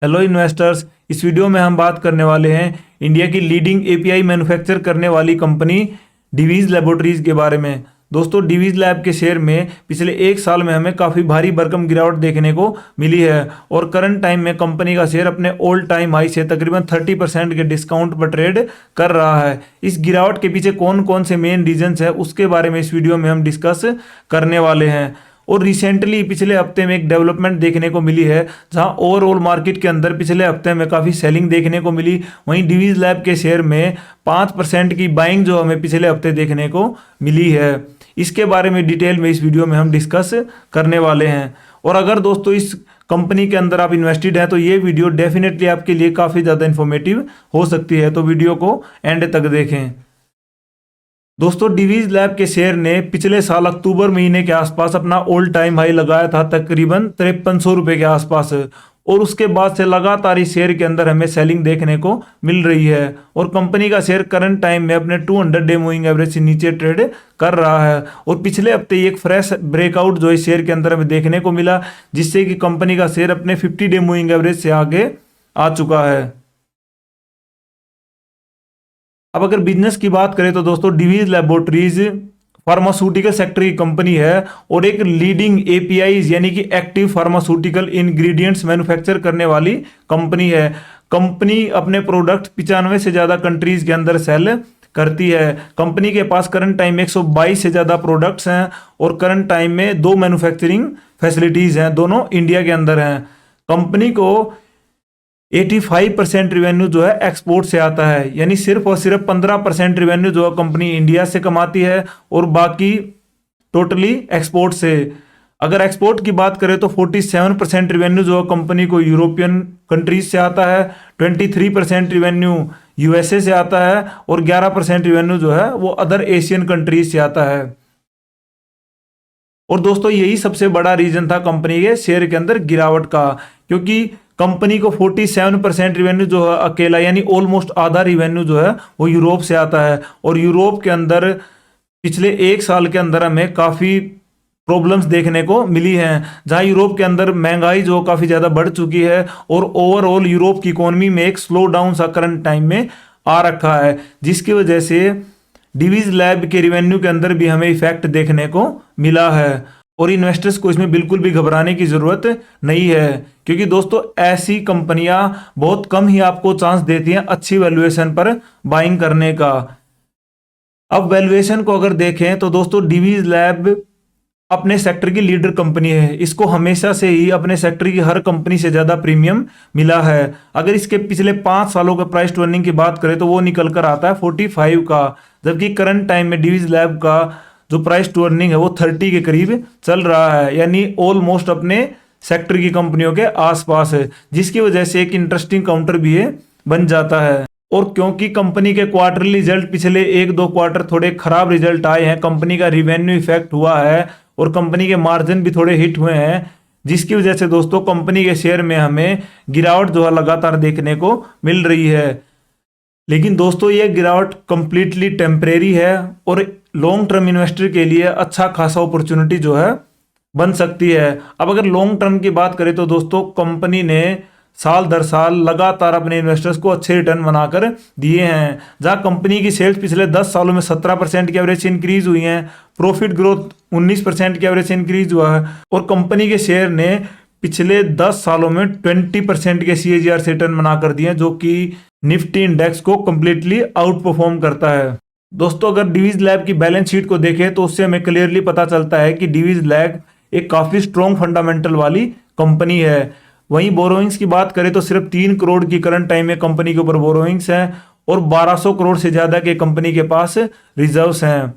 Hello investors, इस video में हम बात करने वाले हैं इंडिया की लीडिंग एपीआई मैन्युफैक्चर करने वाली कंपनी डिवीज लैबोरेटरीज के बारे में। दोस्तों, डिवीज लैब के शेयर में पिछले एक साल में हमें काफ़ी भारी भरकम गिरावट देखने को मिली है और करंट टाइम में कंपनी का शेयर अपने ऑल टाइम हाई से तकरीबन 30% के डिस्काउंट पर ट्रेड कर रहा है। इस गिरावट के पीछे कौन कौन से मेन रीजंस है उसके बारे में इस वीडियो में हम डिस्कस करने वाले हैं। और रिसेंटली पिछले हफ्ते में एक डेवलपमेंट देखने को मिली है, जहां ओवरऑल मार्केट के अंदर पिछले हफ्ते में काफ़ी सेलिंग देखने को मिली। वहीं डिवीज लैब के शेयर में 5% की बाइंग जो हमें पिछले हफ्ते देखने को मिली है। इसके बारे में डिटेल में इस वीडियो में हम डिस्कस करने वाले हैं। और अगर दोस्तों इस कंपनी के अंदर आप इन्वेस्टेड हैं तो ये वीडियो डेफिनेटली आपके लिए काफ़ी ज़्यादा इन्फॉर्मेटिव हो सकती है, तो वीडियो को एंड तक देखें। दोस्तों, डिवीज लैब के शेयर ने पिछले साल अक्टूबर महीने के आसपास अपना ऑल टाइम हाई लगाया था तकरीबन 5300 रुपये के आसपास, और उसके बाद से लगातार इस शेयर के अंदर हमें सेलिंग देखने को मिल रही है और कंपनी का शेयर करंट टाइम में अपने 200 डे मूविंग एवरेज से नीचे ट्रेड कर रहा है। और पिछले हफ्ते एक फ्रेश ब्रेकआउट जो इस शेयर के अंदर हमें देखने को मिला, जिससे कि कंपनी का शेयर अपने 50 डे मूविंग एवरेज से आगे आ चुका है। अब अगर बिजनेस की बात करें तो दोस्तों, डिवीज लैबोरेटरीज फार्मास्यूटिकल सेक्टर की कंपनी है और एक लीडिंग एपीआईज यानी कि एक्टिव फार्मास्यूटिकल इंग्रेडिएंट्स मैन्युफैक्चर करने वाली कंपनी है। कंपनी अपने प्रोडक्ट 95 से ज़्यादा कंट्रीज के अंदर सेल करती है। कंपनी के पास करंट टाइम में 122 से ज़्यादा प्रोडक्ट्स हैं और करंट टाइम में 2 मैन्युफैक्चरिंग फैसिलिटीज़ हैं, दोनों इंडिया के अंदर हैं। कंपनी को 85% रिवेन्यू जो है एक्सपोर्ट से आता है, यानी सिर्फ और सिर्फ 15% रिवेन्यू जो है कंपनी इंडिया से कमाती है और बाकी टोटली एक्सपोर्ट से। अगर एक्सपोर्ट की बात करें तो 47% रिवेन्यू जो है कंपनी को यूरोपियन कंट्रीज से आता है, 23% रिवेन्यू यूएसए से आता है और 11% रिवेन्यू जो है वो अदर एशियन कंट्रीज से आता है। और दोस्तों, यही सबसे बड़ा रीजन था कंपनी के शेयर के अंदर गिरावट का, क्योंकि कंपनी को 47% रिवेन्यू जो है अकेला यानी ऑलमोस्ट आधा रिवेन्यू जो है वो यूरोप से आता है। और यूरोप के अंदर पिछले एक साल के अंदर हमें काफ़ी प्रॉब्लम्स देखने को मिली हैं, जहां यूरोप के अंदर महंगाई जो काफ़ी ज़्यादा बढ़ चुकी है और ओवरऑल यूरोप की इकोनॉमी में एक स्लो डाउन सा करंट टाइम में आ रखा है, जिसकी वजह से डिवीज लैब के रिवेन्यू के अंदर भी हमें इफेक्ट देखने को मिला है। और इन्वेस्टर्स को इसमें बिल्कुल भी घबराने की ज़रूरत नहीं है, क्योंकि दोस्तों ऐसी कंपनियां बहुत कम ही आपको चांस देती हैं अच्छी वैल्यूएशन पर बाइंग करने का। अब वैल्यूएशन को अगर देखें तो दोस्तों, डिवीज लैब अपने सेक्टर की लीडर कंपनी है। इसको हमेशा से ही अपने सेक्टर की हर कंपनी से ज़्यादा प्रीमियम मिला है। अगर इसके पिछले 5 सालों के प्राइस टू अर्निंग की बात करें तो वो निकल कर आता है 45 का, जबकि करंट टाइम में डिवीज लैब का जो प्राइस टू अर्निंग है वो 30 के करीब चल रहा है, यानी ऑलमोस्ट अपने सेक्टर की कंपनियों के आसपास है, जिसकी वजह से एक इंटरेस्टिंग काउंटर भी है बन जाता है। और क्योंकि कंपनी के क्वार्टरली रिजल्ट पिछले 1-2 क्वार्टर थोड़े खराब रिजल्ट आए हैं, कंपनी का रिवेन्यू इफेक्ट हुआ है और कंपनी के मार्जिन भी थोड़े हिट हुए हैं, जिसकी वजह से दोस्तों कंपनी के शेयर में हमें गिरावट जो है लगातार देखने को मिल रही है। लेकिन दोस्तों, ये गिरावट कंप्लीटली टेम्परेरी है और लॉन्ग टर्म इन्वेस्टर के लिए अच्छा खासा अपॉर्चुनिटी जो है बन सकती है। अब अगर लॉन्ग टर्म की बात करें तो दोस्तों, कंपनी ने साल दर साल लगातार अपने इन्वेस्टर्स को अच्छे रिटर्न बनाकर दिए हैं, जहां कंपनी की सेल्स पिछले 10 सालों में 17% की एवरेज से इंक्रीज हुई हैं, प्रॉफिट ग्रोथ 19% की एवरेज से इंक्रीज हुआ है और कंपनी के शेयर ने पिछले 10 सालों में 20% के CAGR से रिटर्न बनाकर दिए हैं, जो कि निफ्टी इंडेक्स को कंप्लीटली आउट परफॉर्म करता है। दोस्तों, अगर डिवीज लैब की बैलेंस शीट को देखें तो उससे हमें क्लियरली पता चलता है कि डिवीज लैब एक काफ़ी स्ट्रॉन्ग फंडामेंटल वाली कंपनी है। वहीं बोरोइंग्स की बात करें तो सिर्फ 3 करोड़ की करंट टाइम में कंपनी के ऊपर बोरोइंग्स हैं और 1200 करोड़ से ज़्यादा के कंपनी के पास रिजर्व्स हैं।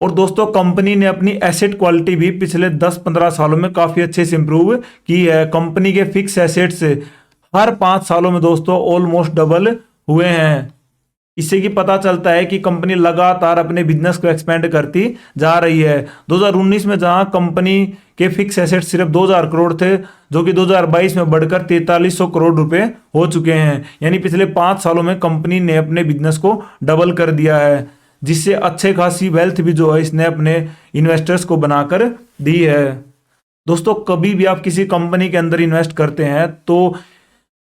और दोस्तों, कंपनी ने अपनी एसेट क्वालिटी भी पिछले 10-15 सालों में काफ़ी अच्छे से इंप्रूव की है। कंपनी के फिक्स एसेट्स हर 5 सालों में दोस्तों ऑलमोस्ट डबल हुए हैं। इससे कि पता चलता है कि कंपनी लगातार अपने बिजनेस को एक्सपेंड करती जा रही है। 2019 में जहां कंपनी के फिक्स एसेट सिर्फ 2000 करोड़ थे, जो कि 2022 में बढ़कर 4300 करोड़ रुपए हो चुके हैं, यानी पिछले 5 सालों में कंपनी ने अपने बिजनेस को डबल कर दिया है, जिससे अच्छे खासी वेल्थ भी जो है इसने अपने इन्वेस्टर्स को बनाकर दी है। दोस्तों कभी भी आप किसी कंपनी के अंदर इन्वेस्ट करते हैं तो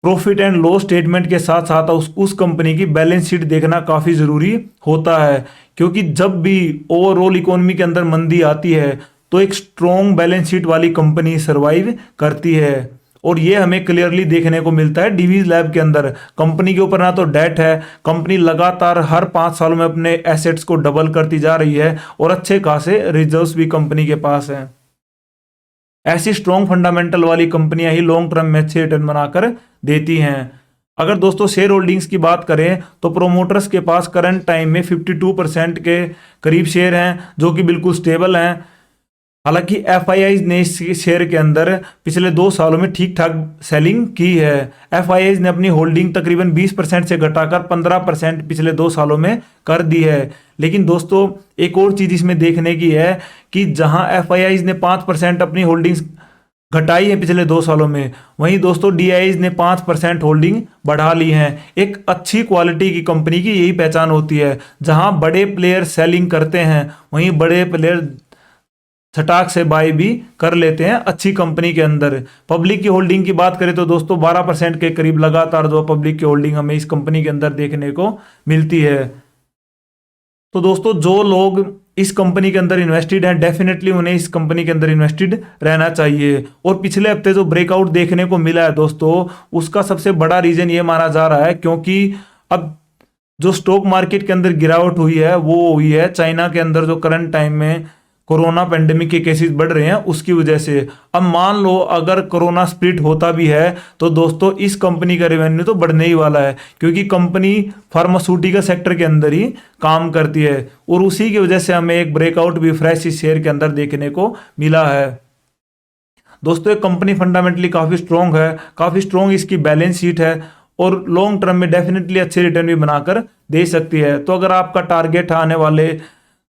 प्रॉफिट एंड लॉस स्टेटमेंट के साथ साथ उस कंपनी की बैलेंस शीट देखना काफ़ी ज़रूरी होता है, क्योंकि जब भी ओवरऑल इकोनॉमी के अंदर मंदी आती है तो एक स्ट्रॉन्ग बैलेंस शीट वाली कंपनी सर्वाइव करती है। और ये हमें क्लियरली देखने को मिलता है डिवीज लैब के अंदर। कंपनी के ऊपर ना तो डेट है, कंपनी लगातार हर 5 सालों में अपने एसेट्स को डबल करती जा रही है और अच्छे खासे रिजर्व्स भी कंपनी के पास हैं। ऐसी स्ट्रॉन्ग फंडामेंटल वाली कंपनियां ही लॉन्ग टर्म में अच्छे रिटर्न बनाकर देती हैं। अगर दोस्तों शेयर होल्डिंग्स की बात करें तो प्रोमोटर्स के पास करंट टाइम में 52% के करीब शेयर हैं, जो कि बिल्कुल स्टेबल हैं। हालांकि एफआईआईज ने इस शेयर के अंदर पिछले 2 सालों में ठीक ठाक सेलिंग की है। एफआईआईज ने अपनी होल्डिंग तकरीबन 20% से घटाकर 15% पिछले 2 सालों में कर दी है। लेकिन दोस्तों एक और चीज इसमें देखने की है कि जहां एफआईआईज ने 5% अपनी होल्डिंग्स घटाई है पिछले 2 सालों में, वहीं दोस्तों डीआईज ने 5% होल्डिंग बढ़ा ली है। एक अच्छी क्वालिटी की कंपनी की यही पहचान होती है। जहां बड़े प्लेयर सेलिंग करते हैं वहीं बड़े प्लेयर छटाक से बाय भी कर लेते हैं अच्छी कंपनी के अंदर। पब्लिक की होल्डिंग की बात करें तो दोस्तों 12% के करीब लगातार जो पब्लिक की होल्डिंग हमें इस कंपनी के अंदर देखने को मिलती है। तो दोस्तों जो लोग इस कंपनी के अंदर इन्वेस्टेड हैं, डेफिनेटली उन्हें इस कंपनी के अंदर इन्वेस्टेड रहना चाहिए। और पिछले हफ्ते जो ब्रेकआउट देखने को मिला है दोस्तों, उसका सबसे बड़ा रीजन ये माना जा रहा है क्योंकि अब जो स्टॉक मार्केट के अंदर गिरावट हुई है वो हुई है चाइना के अंदर जो करंट टाइम में कोरोना पेंडेमिक के केसेस बढ़ रहे हैं उसकी वजह से। अब मान लो अगर कोरोना स्प्लिट होता भी है तो दोस्तों इस कंपनी का रेवेन्यू तो बढ़ने ही वाला है, क्योंकि कंपनी फार्मास्यूटिकल सेक्टर के अंदर ही काम करती है और उसी की वजह से हमें एक ब्रेकआउट भी फ्रेश इस शेयर के अंदर देखने को मिला है। दोस्तों एक कंपनी फंडामेंटली काफ़ी स्ट्रॉन्ग है, काफ़ी स्ट्रॉन्ग इसकी बैलेंस शीट है और लॉन्ग टर्म में डेफिनेटली अच्छे रिटर्न भी बनाकर दे सकती है। तो अगर आपका टारगेट आने वाले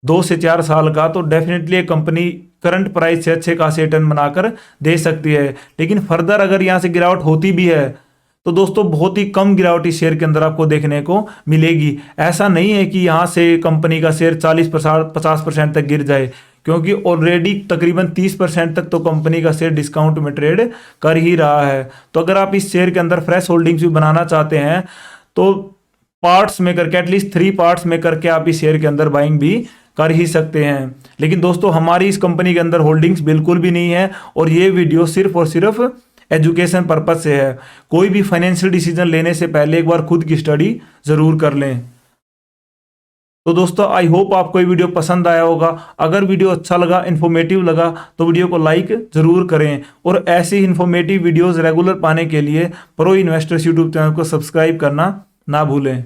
2 से 4 साल का, तो डेफिनेटली एक कंपनी करंट प्राइस से अच्छे खासे रिटर्न बनाकर दे सकती है। लेकिन फर्दर अगर यहाँ से गिरावट होती भी है तो दोस्तों बहुत ही कम गिरावट इस शेयर के अंदर आपको देखने को मिलेगी। ऐसा नहीं है कि यहाँ से कंपनी का शेयर 40-50% तक गिर जाए, क्योंकि ऑलरेडी तकरीबन 30% तक तो कंपनी का शेयर डिस्काउंट में ट्रेड कर ही रहा है। तो अगर आप इस शेयर के अंदर फ्रेश होल्डिंग्स भी बनाना चाहते हैं तो पार्ट्स में करके, एटलीस्ट 3 पार्ट्स में करके आप इस शेयर के अंदर बाइंग भी कर ही सकते हैं। लेकिन दोस्तों हमारी इस कंपनी के अंदर होल्डिंग्स बिल्कुल भी नहीं है और ये वीडियो सिर्फ और सिर्फ एजुकेशन पर्पज से है। कोई भी फाइनेंशियल डिसीजन लेने से पहले एक बार खुद की स्टडी जरूर कर लें। तो दोस्तों आई होप आपको ये वीडियो पसंद आया होगा। अगर वीडियो अच्छा लगा, इन्फॉर्मेटिव लगा तो वीडियो को लाइक जरूर करें और ऐसी इन्फॉर्मेटिव वीडियोस रेगुलर पाने के लिए प्रो इन्वेस्टर्स यूट्यूब चैनल को सब्सक्राइब करना ना भूलें।